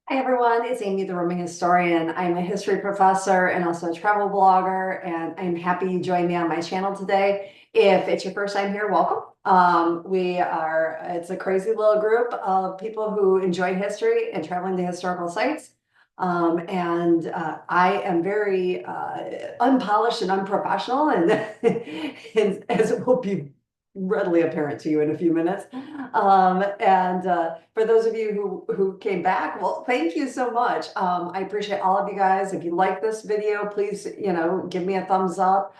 Hi everyone, it's Amy, the roaming historian. I'm a history professor and also a travel blogger, and I'm happy you joined me on my channel today. If it's your first time here, welcome. It's a crazy little group of people who enjoy history and traveling to historical sites. I am very unpolished and unprofessional, and, and as it will be readily apparent to you in a few minutes. For those of you who came back, well, thank you so much. I appreciate all of you guys. If you like this video, please, give me a thumbs up.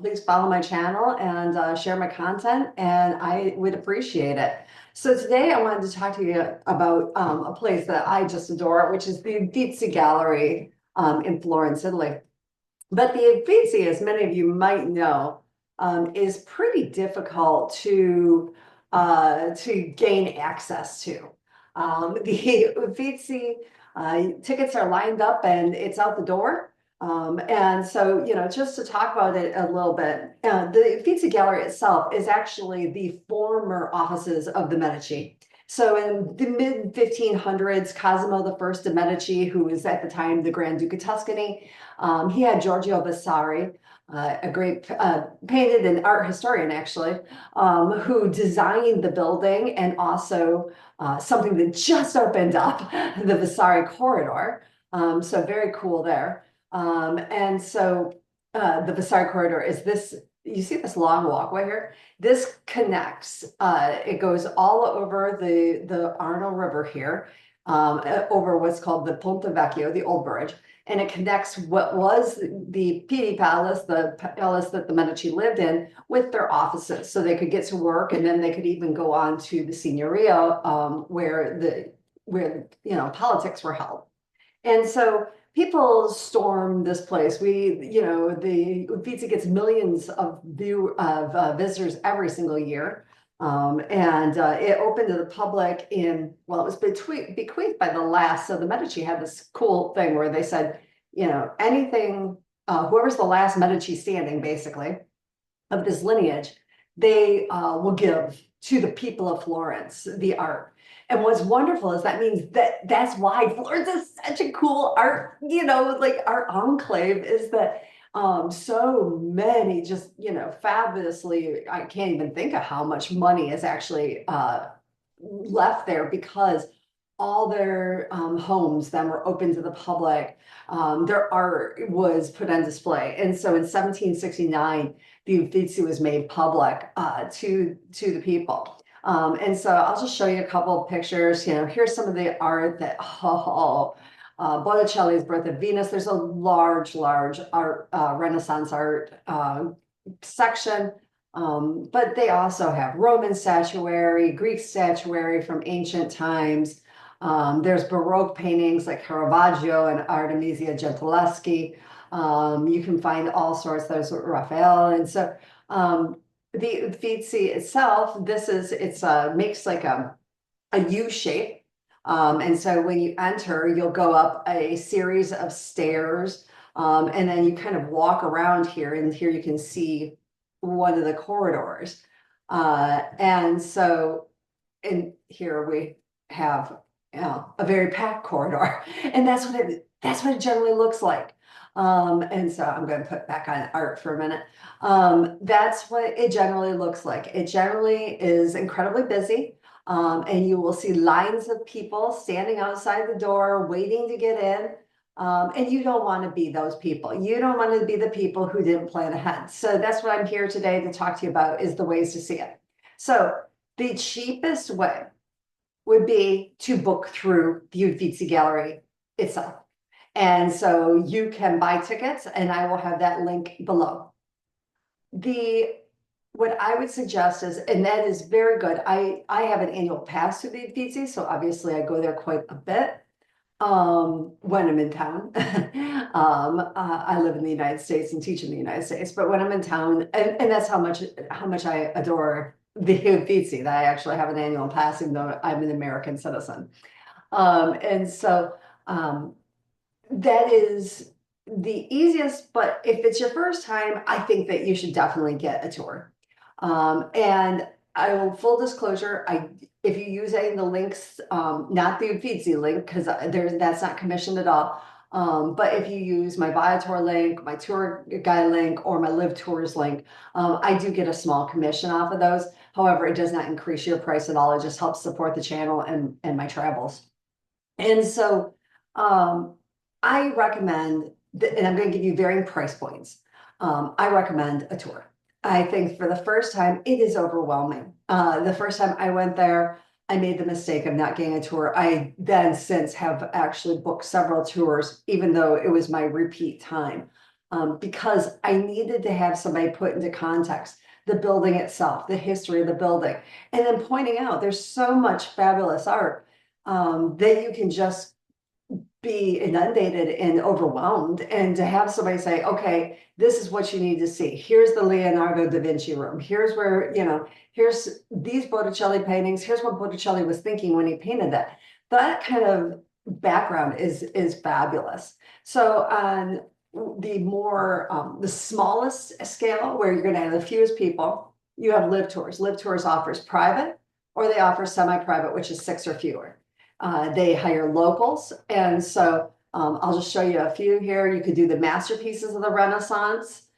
Please follow my channel and share my content, and I would appreciate it. So today I wanted to talk to you about a place that I just adore, which is the Uffizi Gallery in Florence, Italy. But the Uffizi, as many of you might know, is pretty difficult to gain access to. The Uffizi tickets are lined up and it's out the door. Just to talk about it a little bit, the Uffizi Gallery itself is actually the former offices of the Medici. So in the mid 1500s, Cosimo I de' Medici, who was at the time the Grand Duke of Tuscany, he had Giorgio Vasari, a great painted and art historian, actually, who designed the building and also something that just opened up, the Vasari corridor. So very cool there. The Vasari corridor is this. You see this long walkway here? This connects. It goes all over the Arno River here, over what's called the Ponte Vecchio, the old bridge, and it connects what was the Pitti Palace, the palace that the Medici lived in, with their offices, so they could get to work, and then they could even go on to the Signoria, where politics were held. And so people storm this place. The Uffizi gets millions of visitors every single year. It opened to the public it was bequeathed by the last. So the Medici had this cool thing where they said, whoever's the last Medici standing, basically, of this lineage, they will give to the people of Florence the art. And what's wonderful is that means that's why Florence is such a cool art, like art enclave, is that so many just, fabulously, I can't even think of how much money is actually left there because all their homes then were open to the public. Their art was put on display. And so in 1769, the Uffizi was made public to the people. So I'll just show you a couple of pictures. Here's some of the art that, Botticelli's Birth of Venus. There's a large art, Renaissance art section. But they also have Roman statuary, Greek statuary from ancient times. There's Baroque paintings like Caravaggio and Artemisia Gentileschi. You can find all sorts. There's Raphael. The Uffizi itself, makes like a U shape. So when you enter, you'll go up a series of stairs, and then you kind of walk around here, and here you can see one of the corridors. And here we have, a very packed corridor, and that's what it generally looks like. So I'm going to put back on art for a minute. That's what it generally looks like. It generally is incredibly busy. And you will see lines of people standing outside the door waiting to get in. And you don't want to be those people. You don't want to be the people who didn't plan ahead. So that's what I'm here today to talk to you about, is the ways to see it. So the cheapest way would be to book through the Uffizi Gallery itself. And so you can buy tickets, and I will have that link below. What I would suggest is, and that is very good, I have an annual pass to the Uffizi, so obviously I go there quite a bit when I'm in town. I live in the United States and teach in the United States, but when I'm in town, and that's how much I adore the Uffizi, that I actually have an annual pass, even though I'm an American citizen. And so that is the easiest, but if it's your first time, I think that you should definitely get a tour. And I will, full disclosure, if you use any of the links, not the Uffizi link, because that's not commissioned at all. But if you use my Viator link, my tour guide link, or my Live Tours link, I do get a small commission off of those. However, it does not increase your price at all. It just helps support the channel and my travels. And so I recommend, and I'm going to give you varying price points. I recommend a tour. I think for the first time, it is overwhelming. The first time I went there, I made the mistake of not getting a tour. I then since have actually booked several tours, even though it was my repeat time, because I needed to have somebody put into context the building itself, the history of the building, and then pointing out there's so much fabulous art that you can just be inundated and overwhelmed, and to have somebody say, okay, this is what you need to see. Here's the Leonardo da Vinci room. Here's where, here's these Botticelli paintings. Here's what Botticelli was thinking when he painted that. That kind of background is fabulous. So on the smallest scale, where you're going to have the fewest people, you have Live Tours. Live Tours offers private, or they offer semi-private, which is 6 or fewer. They hire locals. And so I'll just show you a few here. You could do the masterpieces of the Renaissance.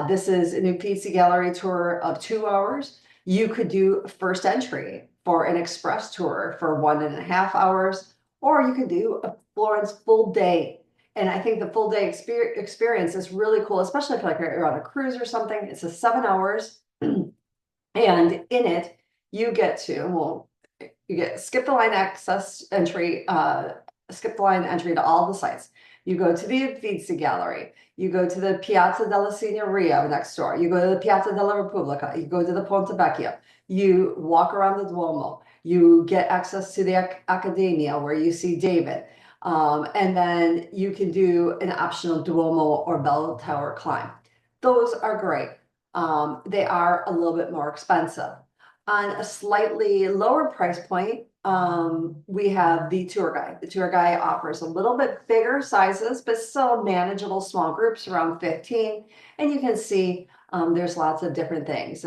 This is an Uffizi Gallery tour of 2 hours. You could do first entry for an express tour for 1.5 hours, or you could do a Florence full day. And I think the full day experience is really cool, especially if you're on a cruise or something. It's 7 hours. And in it, you get to, well, you get skip the line entry to all the sites. You go to the Uffizi Gallery. You go to the Piazza della Signoria next door. You go to the Piazza della Repubblica. You go to the Ponte Vecchio. You walk around the Duomo. You get access to the Accademia, where you see David. And then you can do an optional Duomo or bell tower climb. Those are great. They are a little bit more expensive. On a slightly lower price point, we have the tour guide. The tour guide offers a little bit bigger sizes, but still manageable small groups, around 15. And you can see there's lots of different things,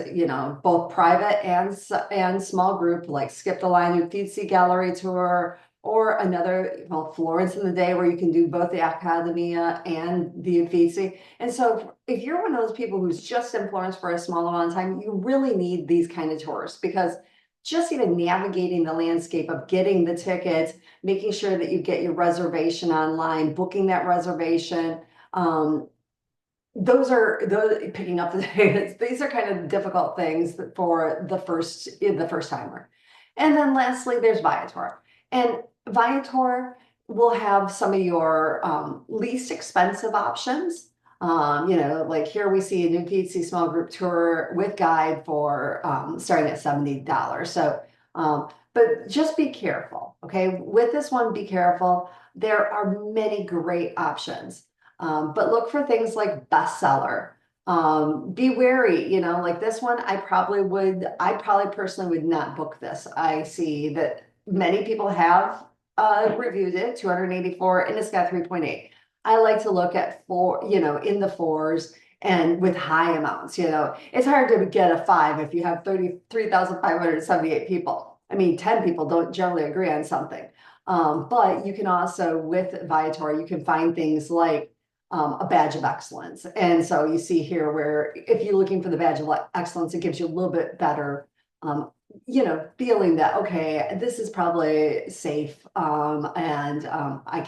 both private and small group, like Skip the Line Uffizi Gallery tour, or another, Florence in the day, where you can do both the Accademia and the Uffizi. And so if you're one of those people who's just in Florence for a small amount of time, you really need these kind of tours, because just even navigating the landscape of getting the tickets, making sure that you get your reservation online, booking that reservation, picking up the tickets. These are kind of difficult things for the first timer. And then lastly, there's Viator. And Viator will have some of your least expensive options. Like here we see a Uffizi small group tour with guide for starting at $70. So, but just be careful, okay? With this one, be careful. There are many great options, but look for things like bestseller. Be wary, like this one, I probably personally would not book this. I see that many people have reviewed it, 284, and it's got 3.8. I like to look at in the 4s and with high amounts. It's hard to get a 5 if you have 33,578 people. I mean, 10 people don't generally agree on something. But you can also, with Viator, you can find things like a badge of excellence. And so you see here where if you're looking for the badge of excellence, it gives you a little bit better feeling that, okay, this is probably safe, and I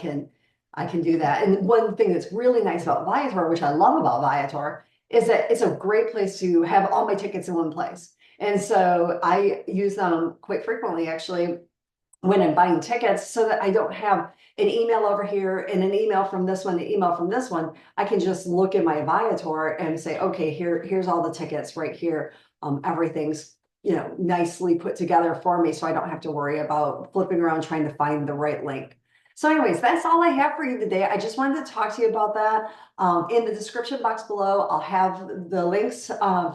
can do that. And one thing that's really nice about Viator, which I love about Viator, is that it's a great place to have all my tickets in one place. And so I use them quite frequently, actually, when I'm buying tickets, so that I don't have an email over here and an email from this one, an email from this one. I can just look in my Viator and say, okay, here's all the tickets right here. Everything's nicely put together for me, so I don't have to worry about flipping around trying to find the right link. So anyways, that's all I have for you today. I just wanted to talk to you about that. In the description box below, I'll have the links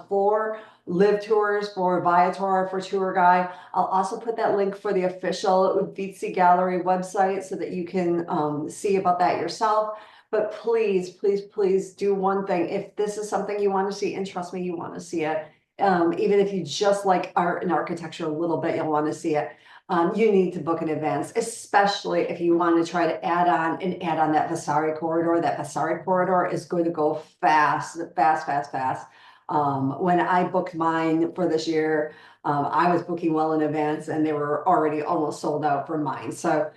for Live Tours, for Viator, for Tour Guide. I'll also put that link for the official Uffizi Gallery website so that you can see about that yourself. But please, please, please do one thing. If this is something you want to see, and trust me, you want to see it, even if you just like art and architecture a little bit, you'll want to see it. You need to book in advance, especially if you want to try to add on that Vasari corridor. That Vasari corridor is going to go fast, fast, fast, fast. When I booked mine for this year, I was booking well in advance and they were already almost sold out for mine. So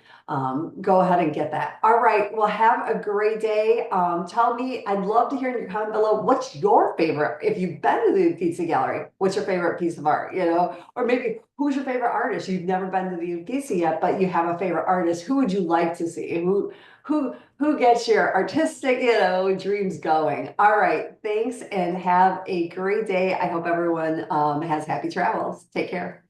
go ahead and get that. All right. Well, have a great day. Tell me, I'd love to hear in your comment below, what's your favorite, if you've been to the Uffizi Gallery, what's your favorite piece of art, or maybe who's your favorite artist? You've never been to the Uffizi yet, but you have a favorite artist. Who would you like to see? Who gets your artistic, dreams going? All right. Thanks and have a great day. I hope everyone has happy travels. Take care.